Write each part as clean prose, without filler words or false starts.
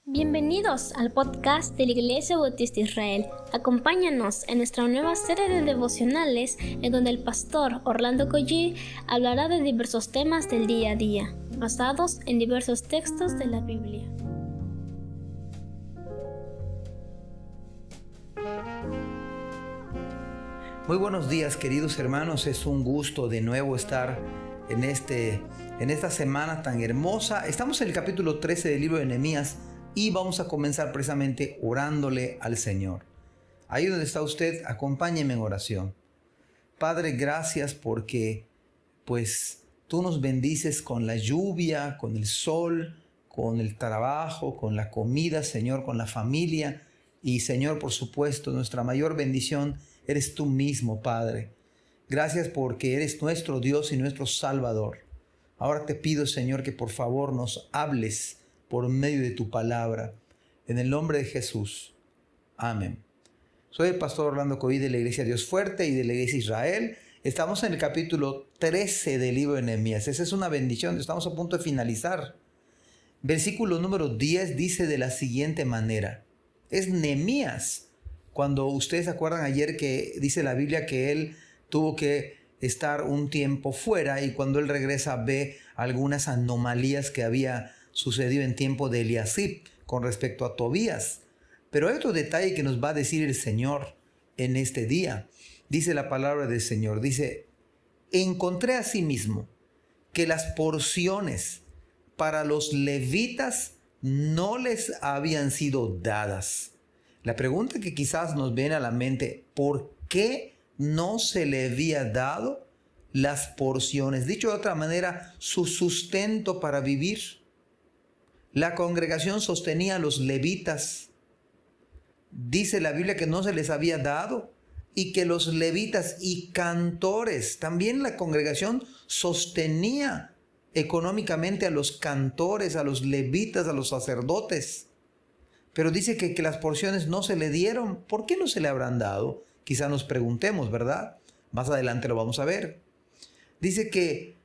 Bienvenidos al podcast de la Iglesia Bautista Israel. Acompáñanos en nuestra nueva serie de devocionales en donde el pastor Orlando Collie hablará de diversos temas del día a día, basados en diversos textos de la Biblia. Muy buenos días, queridos hermanos. Es un gusto de nuevo estar en esta semana tan hermosa. Estamos en el capítulo 13 del libro de Nehemías y vamos a comenzar precisamente orándole al Señor. Ahí donde está usted, acompáñeme en oración. Padre, gracias porque tú nos bendices con la lluvia, con el sol, con el trabajo, con la comida, Señor, con la familia. Y Señor, por supuesto, nuestra mayor bendición eres tú mismo, Padre. Gracias porque eres nuestro Dios y nuestro Salvador. Ahora te pido, Señor, que por favor nos hables por medio de tu palabra. En el nombre de Jesús. Amén. Soy el pastor Orlando Collie de la Iglesia Dios Fuerte y de la Iglesia Israel. Estamos en el capítulo 13 del libro de Nehemías. Esa es una bendición. Estamos a punto de finalizar. Versículo número 10 dice de la siguiente manera. Es Nehemías. Cuando ustedes se acuerdan ayer que dice la Biblia que él tuvo que estar un tiempo fuera y cuando él regresa ve algunas anomalías que había sucedido en tiempo de Eliasib con respecto a Tobías. Pero hay otro detalle que nos va a decir el Señor en este día. Dice la palabra del Señor, dice, encontré asimismo que las porciones para los levitas no les habían sido dadas. La pregunta que quizás nos viene a la mente, ¿por qué no se le había dado las porciones? Dicho de otra manera, su sustento para vivir. La congregación sostenía a los levitas. Dice la Biblia que no se les había dado y que los levitas y cantores, también la congregación sostenía económicamente a los cantores, a los levitas, a los sacerdotes. Pero dice que las porciones no se le dieron. ¿Por qué no se le habrán dado? Quizá nos preguntemos, ¿verdad? Más adelante lo vamos a ver. Dice que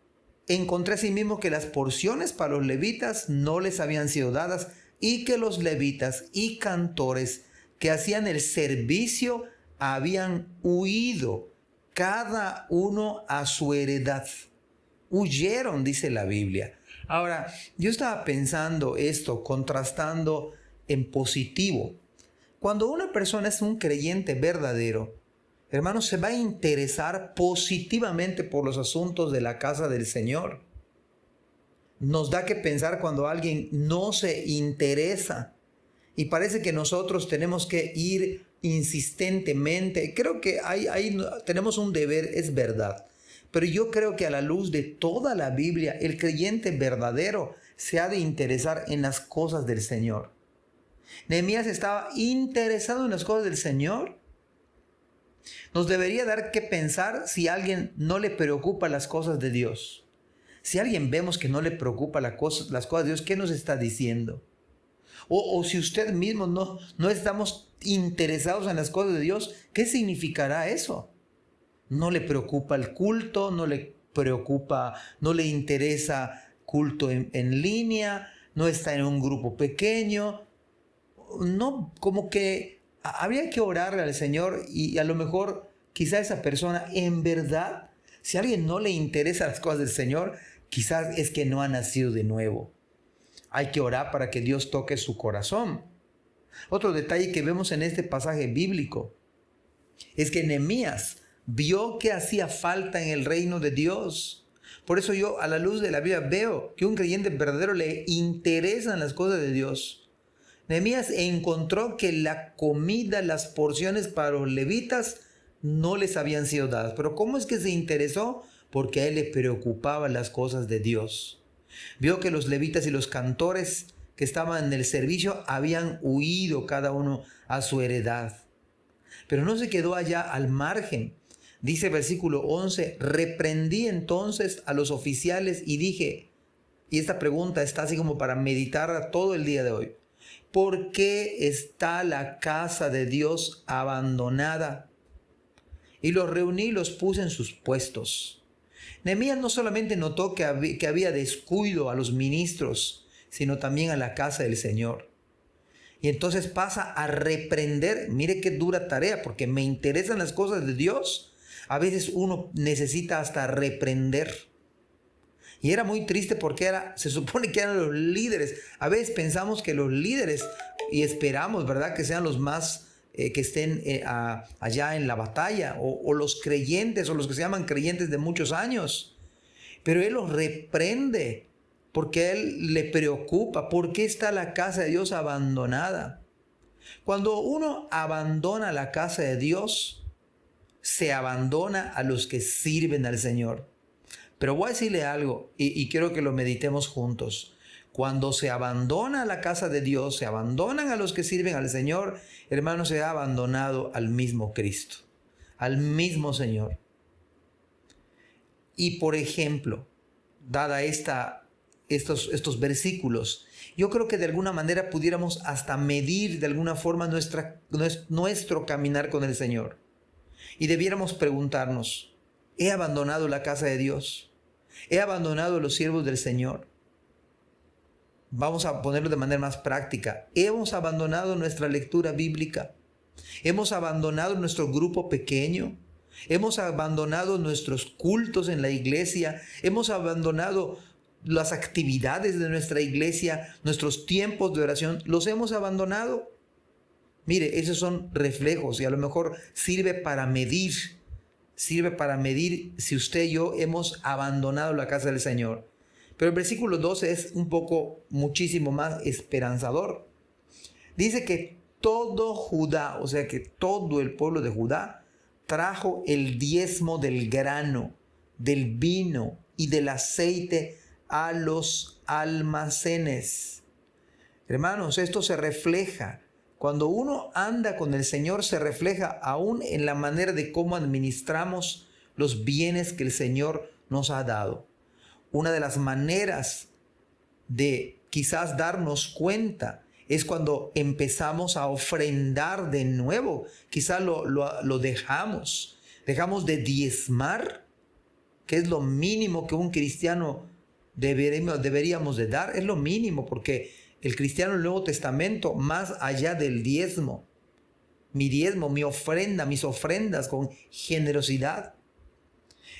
encontré asimismo que las porciones para los levitas no les habían sido dadas y que los levitas y cantores que hacían el servicio habían huido, cada uno a su heredad. Huyeron, dice la Biblia. Ahora, yo estaba pensando esto, contrastando en positivo. Cuando una persona es un creyente verdadero, hermano, se va a interesar positivamente por los asuntos de la casa del Señor. Nos da que pensar cuando alguien no se interesa y parece que nosotros tenemos que ir insistentemente. Creo que ahí tenemos un deber, es verdad. Pero yo creo que a la luz de toda la Biblia, el creyente verdadero se ha de interesar en las cosas del Señor. Nehemías estaba interesado en las cosas del Señor. Nos debería dar que pensar si a alguien no le preocupa las cosas de Dios. Si a alguien vemos que no le preocupa las cosas de Dios, ¿qué nos está diciendo? O si usted mismo no estamos interesados en las cosas de Dios, ¿qué significará eso? No le preocupa el culto, no le preocupa, no le interesa culto en línea, no está en un grupo pequeño. No, como que habría que orarle al Señor y a lo mejor quizá esa persona en verdad, si a alguien no le interesa las cosas del Señor, quizás es que no ha nacido de nuevo. Hay que orar para que Dios toque su corazón. Otro detalle que vemos en este pasaje bíblico es que Nehemías vio que hacía falta en el reino de Dios. Por eso yo a la luz de la Biblia veo que un creyente verdadero le interesan las cosas de Dios. Nehemías encontró que la comida, las porciones para los levitas no les habían sido dadas. Pero ¿cómo es que se interesó? Porque a él le preocupaban las cosas de Dios. Vio que los levitas y los cantores que estaban en el servicio habían huido cada uno a su heredad. Pero no se quedó allá al margen. Dice versículo 11, reprendí entonces a los oficiales y dije, y esta pregunta está así como para meditar todo el día de hoy. ¿Por qué está la casa de Dios abandonada? Y los reuní y los puse en sus puestos. Nehemías no solamente notó que había descuido a los ministros, sino también a la casa del Señor. Y entonces pasa a reprender. Mire qué dura tarea, porque me interesan las cosas de Dios. A veces uno necesita hasta reprender. Y era muy triste porque se supone que eran los líderes. A veces pensamos que los líderes, y esperamos, ¿verdad?, que sean los más que estén allá en la batalla, o los creyentes, o los que se llaman creyentes de muchos años. Pero Él los reprende porque a Él le preocupa. ¿Por qué está la casa de Dios abandonada? Cuando uno abandona la casa de Dios, se abandona a los que sirven al Señor. Pero voy a decirle algo y quiero que lo meditemos juntos. Cuando se abandona la casa de Dios, se abandonan a los que sirven al Señor, hermano, se ha abandonado al mismo Cristo, al mismo Señor. Y por ejemplo, dada estos versículos, yo creo que de alguna manera pudiéramos hasta medir de alguna forma nuestro caminar con el Señor. Y debiéramos preguntarnos, ¿he abandonado la casa de Dios? ¿He abandonado a los siervos del Señor? Vamos a ponerlo de manera más práctica. ¿Hemos abandonado nuestra lectura bíblica? ¿Hemos abandonado nuestro grupo pequeño? ¿Hemos abandonado nuestros cultos en la iglesia? ¿Hemos abandonado las actividades de nuestra iglesia, nuestros tiempos de oración? ¿Los hemos abandonado? Mire, esos son reflejos y a lo mejor sirve para medir si usted y yo hemos abandonado la casa del Señor. Pero el versículo 12 es muchísimo más esperanzador. Dice que todo Judá, o sea que todo el pueblo de Judá, trajo el diezmo del grano, del vino y del aceite a los almacenes. Hermanos, esto se refleja. Cuando uno anda con el Señor, se refleja aún en la manera de cómo administramos los bienes que el Señor nos ha dado. Una de las maneras de quizás darnos cuenta es cuando empezamos a ofrendar de nuevo. Quizás lo dejamos de diezmar, que es lo mínimo que un cristiano deberíamos de dar. Es lo mínimo, porque el cristiano del Nuevo Testamento, más allá del diezmo, mi ofrenda, mis ofrendas con generosidad.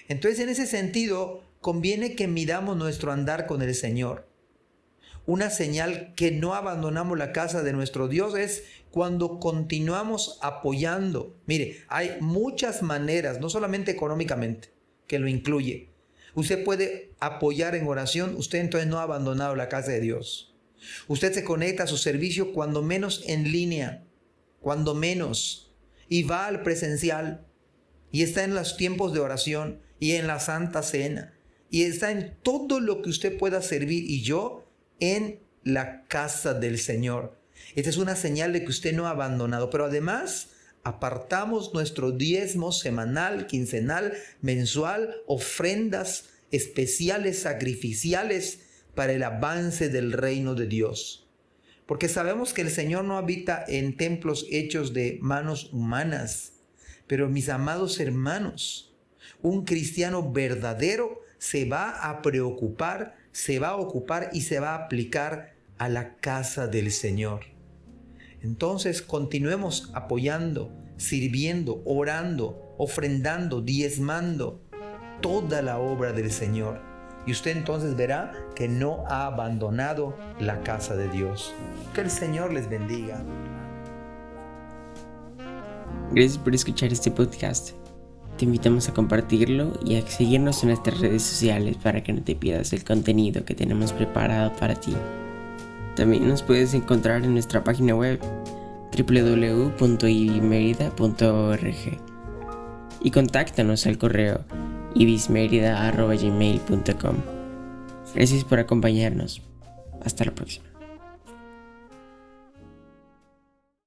Entonces, en ese sentido, conviene que midamos nuestro andar con el Señor. Una señal que no abandonamos la casa de nuestro Dios es cuando continuamos apoyando. Mire, hay muchas maneras, no solamente económicamente, que lo incluye. Usted puede apoyar en oración, usted entonces no ha abandonado la casa de Dios. Usted se conecta a su servicio cuando menos en línea, cuando menos, y va al presencial, y está en los tiempos de oración, y en la Santa Cena, y está en todo lo que usted pueda servir, y yo en la casa del Señor. Esta es una señal de que usted no ha abandonado, pero además apartamos nuestro diezmo semanal, quincenal, mensual, ofrendas especiales, sacrificiales para el avance del reino de Dios. Porque sabemos que el Señor no habita en templos hechos de manos humanas. Pero mis amados hermanos, un cristiano verdadero se va a preocupar, se va a ocupar y se va a aplicar a la casa del Señor. Entonces continuemos apoyando, sirviendo, orando, ofrendando, diezmando toda la obra del Señor. Y usted entonces verá que no ha abandonado la casa de Dios. Que el Señor les bendiga. Gracias por escuchar este podcast. Te invitamos a compartirlo y a seguirnos en nuestras redes sociales para que no te pierdas el contenido que tenemos preparado para ti. También nos puedes encontrar en nuestra página web www.ibismerida.org y contáctanos al correo ibismerida@gmail.com. Gracias por acompañarnos. Hasta la próxima.